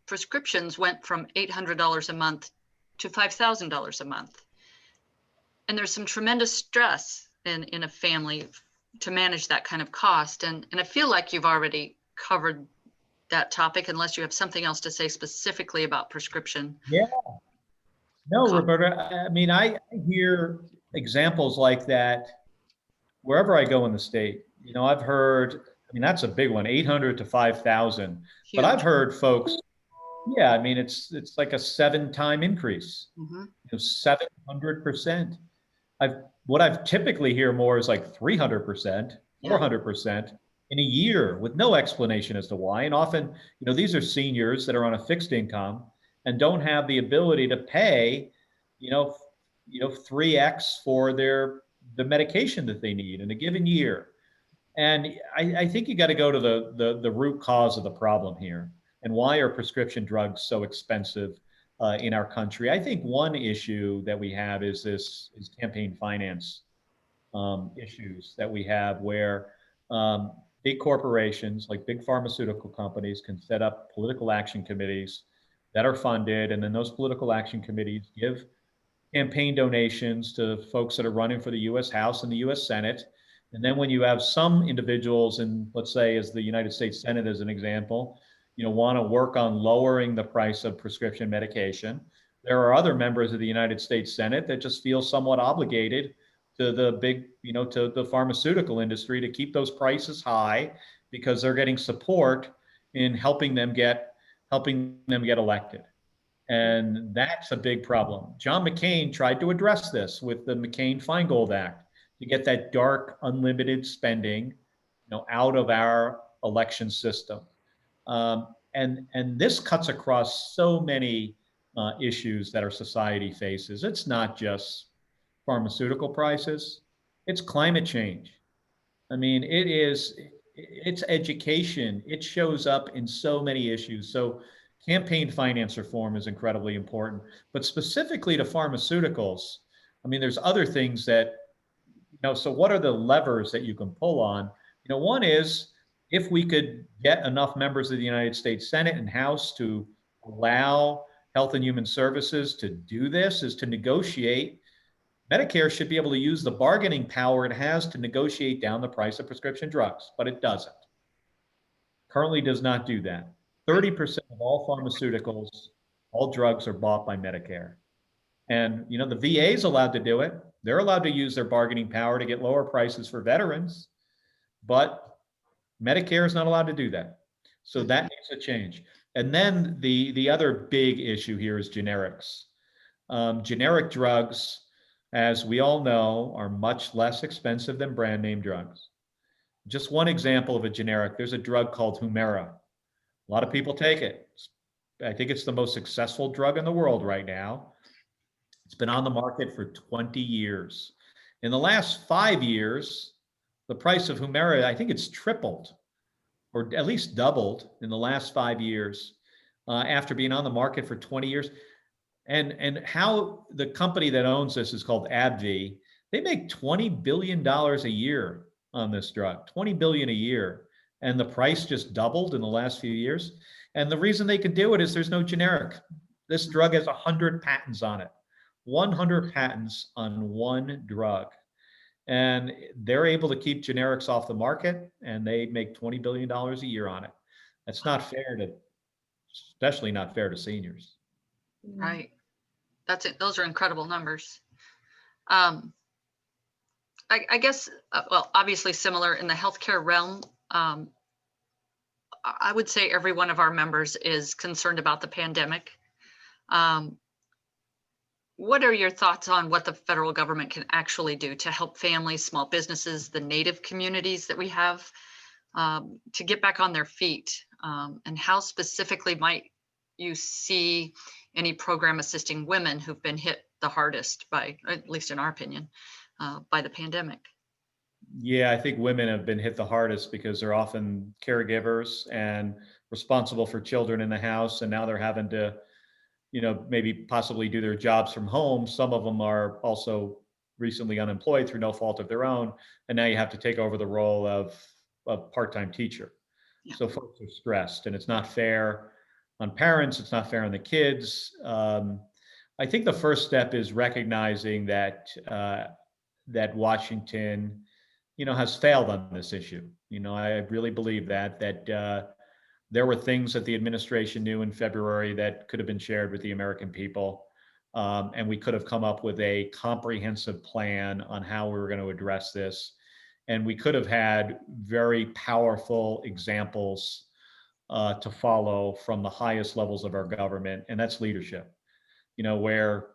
prescriptions went from $800 a month to $5,000 a month. And there's some tremendous stress in a family to manage that kind of cost. And I feel like you've already covered that topic, unless you have something else to say specifically about prescription. Yeah. No, Roberta, I mean, I hear examples like that wherever I go in the state. You know, I've heard, I mean, that's a big one, 800 to 5,000. But I've heard folks, yeah, I mean, it's like a 7-time increase, Mhm. you know, 700%. What I've typically hear more is like 300%, 400% in a year with no explanation as to why. And often, you know, these are seniors that are on a fixed income and don't have the ability to pay, you know, 3x for the medication that they need in a given year. And I think you got to go to the root cause of the problem here. And why are prescription drugs so expensive in our country? I think one issue that we have is campaign finance issues that we have, where big corporations like big pharmaceutical companies can set up political action committees that are funded, and then those political action committees give campaign donations to folks that are running for the U.S. House and the U.S. Senate. And then when you have some individuals in, let's say, as the United States Senate as an example, you know, want to work on lowering the price of prescription medication, there are other members of the United States Senate that just feel somewhat obligated to the big, you know, to the pharmaceutical industry to keep those prices high because they're getting support in helping them get elected. And that's a big problem. John McCain tried to address this with the McCain-Feingold Act to get that dark, unlimited spending, you know, out of our election system. And this cuts across so many issues that our society faces. It's not just pharmaceutical prices, it's climate change. I mean, it's education. It shows up in so many issues. So campaign finance reform is incredibly important, but specifically to pharmaceuticals, I mean, there's other things that, you know, so what are the levers that you can pull on? You know, one is if we could get enough members of the United States Senate and House to allow Health and Human Services to do this, is to negotiate. Medicare should be able to use the bargaining power it has to negotiate down the price of prescription drugs, but it doesn't. Currently does not do that. 30% of all pharmaceuticals, all drugs are bought by Medicare. And, you know, the VA is allowed to do it. They're allowed to use their bargaining power to get lower prices for veterans, but Medicare is not allowed to do that. So that needs to change. And then the other big issue here is generics. Generic drugs, as we all know, are much less expensive than brand name drugs. Just one example of a generic, there's a drug called Humira. A lot of people take it. I think it's the most successful drug in the world right now. It's been on the market for 20 years. In the last 5 years, the price of Humira, I think it's tripled or at least doubled in the last 5 years after being on the market for 20 years. And how the company that owns this is called AbbVie. They make $20 billion a year on this drug, $20 billion a year. And the price just doubled in the last few years. And the reason they can do it is there's no generic. This drug has 100 patents on it, 100 patents on one drug. And they're able to keep generics off the market, and they make $20 billion a year on it. That's not fair to, especially not fair to seniors. Right. That's it. Those are incredible numbers. I guess, well, obviously similar in the healthcare realm. I would say every one of our members is concerned about the pandemic. What are your thoughts on what the federal government can actually do to help families, small businesses, the Native communities that we have to get back on their feet? And how specifically might you see any program assisting women who've been hit the hardest by, at least in our opinion, by the pandemic? Yeah, I think women have been hit the hardest because they're often caregivers and responsible for children in the house. And now they're having to, you know, maybe possibly do their jobs from home. Some of them are also recently unemployed through no fault of their own. And now you have to take over the role of a part-time teacher. Yeah. So folks are stressed, and it's not fair. parents. It's not fair on the kids. I think the first step is recognizing that that Washington, has failed on this issue. I really believe that there were things that the administration knew in February that could have been shared with the American people. And we could have come up with a comprehensive plan on how we were going to address this. And we could have had very powerful examples to follow from the highest levels of our government, and that's leadership. Where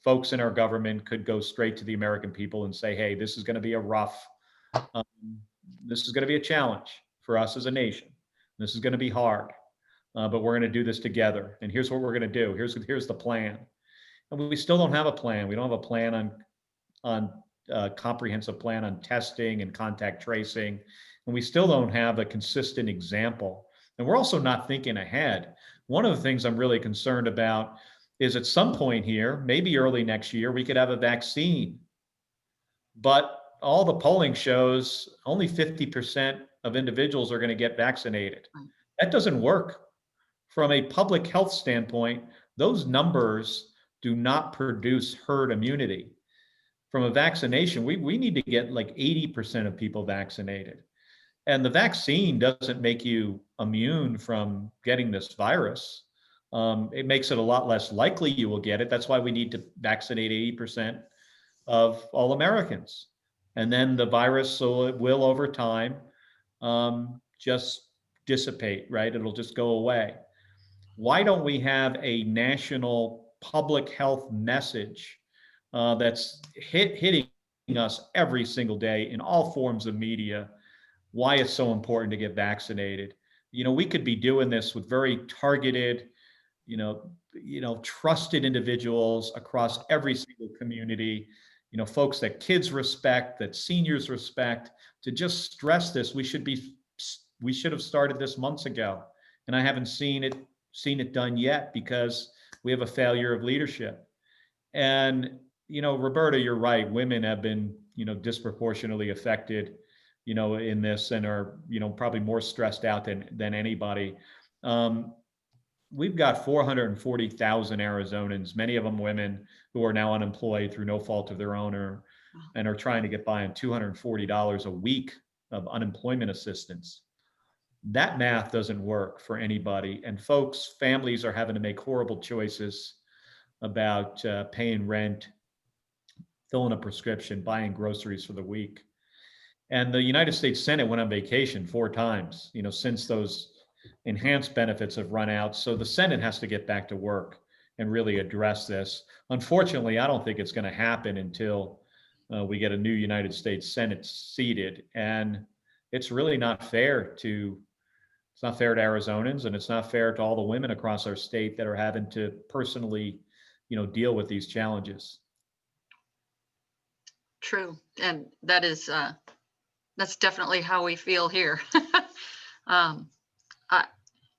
folks in our government could go straight to the American people and say, hey, this is going to be a rough, this is going to be a challenge for us as a nation. This is going to be hard, but we're going to do this together. And here's what we're going to do. Here's the plan. And we still don't have a plan. We don't have a plan on comprehensive plan on testing and contact tracing. And we still don't have a consistent example. And we're also not thinking ahead. One of the things I'm really concerned about is at some point here, maybe early next year, we could have a vaccine. But all the polling shows only 50% of individuals are going to get vaccinated. That doesn't work. From a public health standpoint, those numbers do not produce herd immunity. From a vaccination, we need to get like 80% of people vaccinated. And the vaccine doesn't make you immune from getting this virus. It makes it a lot less likely you will get it. That's why we need to vaccinate 80% of all Americans. And then the virus, so it will over time just dissipate, right? It'll just go away. Why don't we have a national public health message that's hitting us every single day in all forms of media, why it's so important to get vaccinated? We could be doing this with very targeted, trusted individuals across every single community, folks that kids respect, that seniors respect, to just stress this. We should have started this months ago. And I haven't seen it done yet because we have a failure of leadership. And, Roberta, you're right. Women have been, disproportionately affected, in this, and are, probably more stressed out than anybody. We've got 440,000 Arizonans, many of them women, who are now unemployed through no fault of their own, and are trying to get by on $240 a week of unemployment assistance. That math doesn't work for anybody. And folks, families are having to make horrible choices about paying rent, filling a prescription, buying groceries for the week. And the United States Senate went on vacation 4 times, since those enhanced benefits have run out. So the Senate has to get back to work and really address this. Unfortunately, I don't think it's going to happen until we get a new United States Senate seated. And it's really not fair to Arizonans, and it's not fair to all the women across our state that are having to personally, deal with these challenges. True. And that's definitely how we feel here.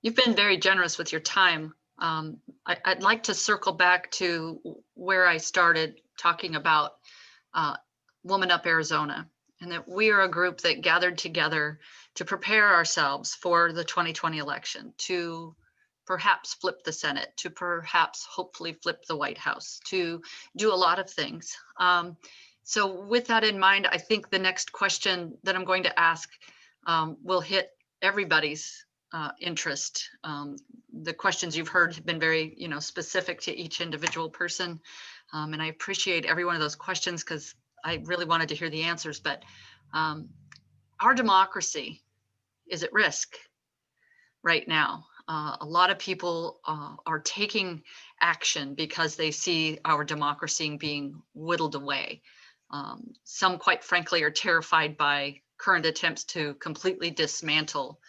You've been very generous with your time. I'd like to circle back to where I started talking about WomanUP Arizona, and that we are a group that gathered together to prepare ourselves for the 2020 election, to perhaps flip the Senate, to perhaps hopefully flip the White House, to do a lot of things. So with that in mind, I think the next question that I'm going to ask will hit everybody's interest. The questions you've heard have been very, specific to each individual person. And I appreciate every one of those questions because I really wanted to hear the answers. But our democracy is at risk right now. A lot of people are taking action because they see our democracy being whittled away. Some, quite frankly, are terrified by current attempts to completely dismantle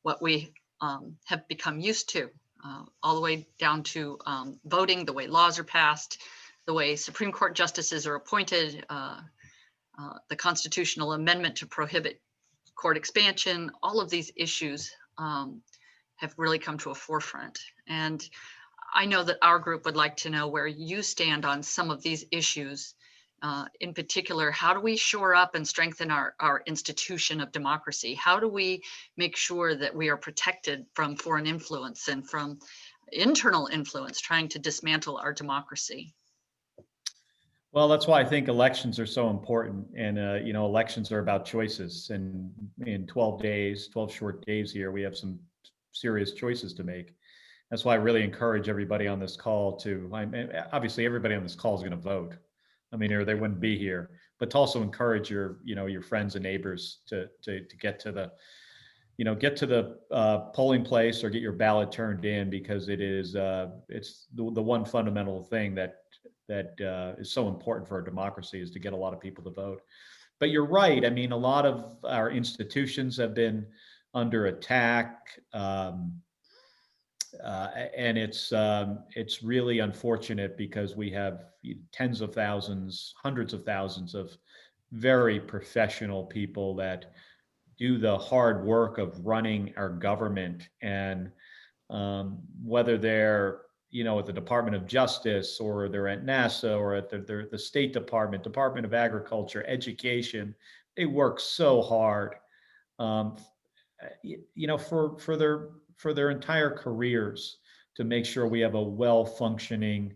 what we have become used to, all the way down to voting, the way laws are passed, the way Supreme Court justices are appointed, the constitutional amendment to prohibit court expansion. All of these issues have really come to a forefront. And I know that our group would like to know where you stand on some of these issues in particular, how do we shore up and strengthen our institution of democracy? How do we make sure that we are protected from foreign influence and from internal influence trying to dismantle our democracy? Well, that's why I think elections are so important. And, elections are about choices. And in 12 days, 12 short days here, we have some serious choices to make. That's why I really encourage everybody on this call obviously everybody on this call is going to vote. I mean, or they wouldn't be here, but to also encourage your friends and neighbors to get to the polling place or get your ballot turned in, because it's the one fundamental thing that is so important for our democracy, is to get a lot of people to vote. But you're right. I mean, a lot of our institutions have been under attack. And it's really unfortunate, because we have tens of thousands, hundreds of thousands of very professional people that do the hard work of running our government. And whether they're at the Department of Justice, or they're at NASA, or at the State Department, Department of Agriculture, Education, they work so hard, for their entire careers, to make sure we have a well-functioning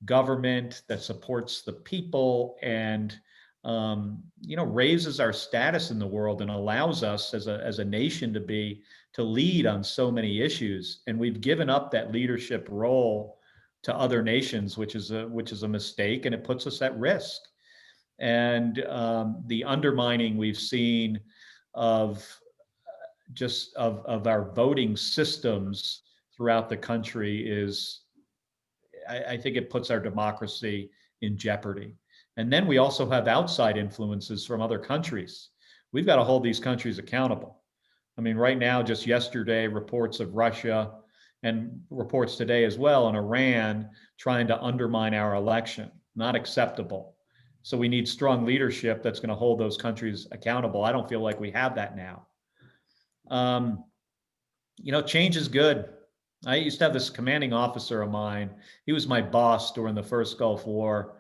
government that supports the people and raises our status in the world and allows us as a nation to lead on so many issues. And we've given up that leadership role to other nations, which is a mistake, and it puts us at risk. And the undermining we've seen of our voting systems throughout the country is, I think it puts our democracy in jeopardy. And then we also have outside influences from other countries. We've got to hold these countries accountable. I mean, right now, just yesterday, reports of Russia, and reports today as well, on Iran trying to undermine our election. Not acceptable. So we need strong leadership that's going to hold those countries accountable. I don't feel like we have that now. Change is good. I used to have this commanding officer of mine. He was my boss during the first Gulf War.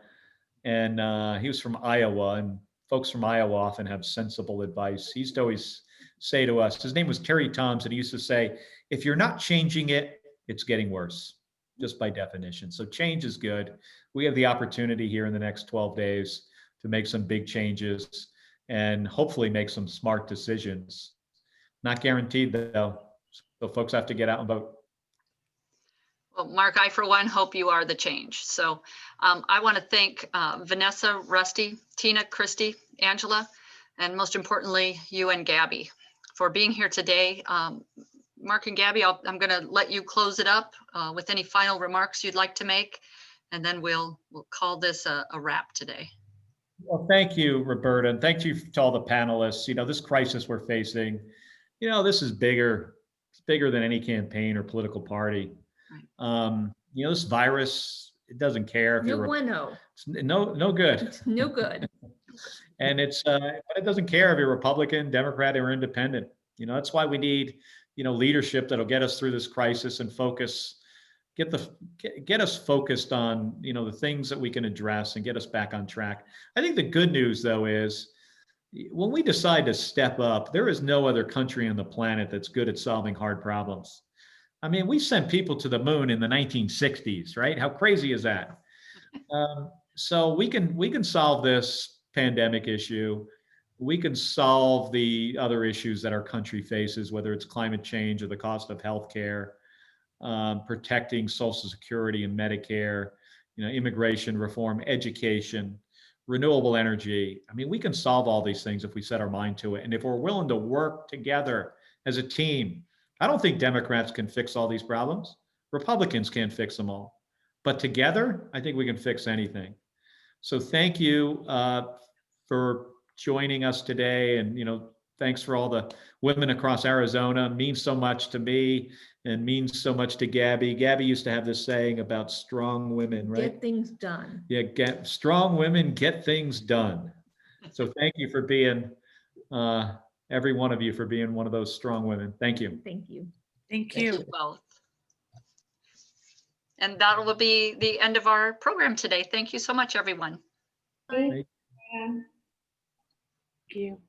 And he was from Iowa, and folks from Iowa often have sensible advice. He used to always say to us, his name was Terry Thompson. He used to say, if you're not changing it, it's getting worse, just by definition. So change is good. We have the opportunity here in the next 12 days to make some big changes and hopefully make some smart decisions. Not guaranteed, though. So folks have to get out and vote. Well, Mark, I, for one, hope you are the change. So I want to thank Vanessa, Rusty, Tina, Christy, Angela, and most importantly, you and Gabby for being here today. Mark and Gabby, I'm going to let you close it up with any final remarks you'd like to make, and then we'll call this a wrap today. Well, thank you, Roberta, and thank you to all the panelists. This crisis we're facing, this is bigger. It's bigger than any campaign or political party. Right. This virus, it doesn't care if No you're bueno. no good. It's no good. And but it doesn't care if you're Republican, Democrat, or independent. That's why we need leadership that'll get us through this crisis and get us focused on the things that we can address and get us back on track. I think the good news, though, is when we decide to step up, there is no other country on the planet that's good at solving hard problems. I mean, we sent people to the moon in the 1960s, right? How crazy is that? So we can solve this pandemic issue. We can solve the other issues that our country faces, whether it's climate change or the cost of healthcare, protecting Social Security and Medicare, immigration reform, education, renewable energy. I mean, we can solve all these things if we set our mind to it. And if we're willing to work together as a team. I don't think Democrats can fix all these problems. Republicans can't fix them all. But together, I think we can fix anything. So thank you for joining us today. And, thanks for all the women across Arizona. It means so much to me and means so much to Gabby. Gabby used to have this saying about strong women, right? Get things done. Yeah, strong women get things done. So thank you for being every one of you for being one of those strong women. Thank you. Thank you. Thank Thank you. you both. And that will be the end of our program today. Thank you so much, everyone. Thank Thank you. Thank you.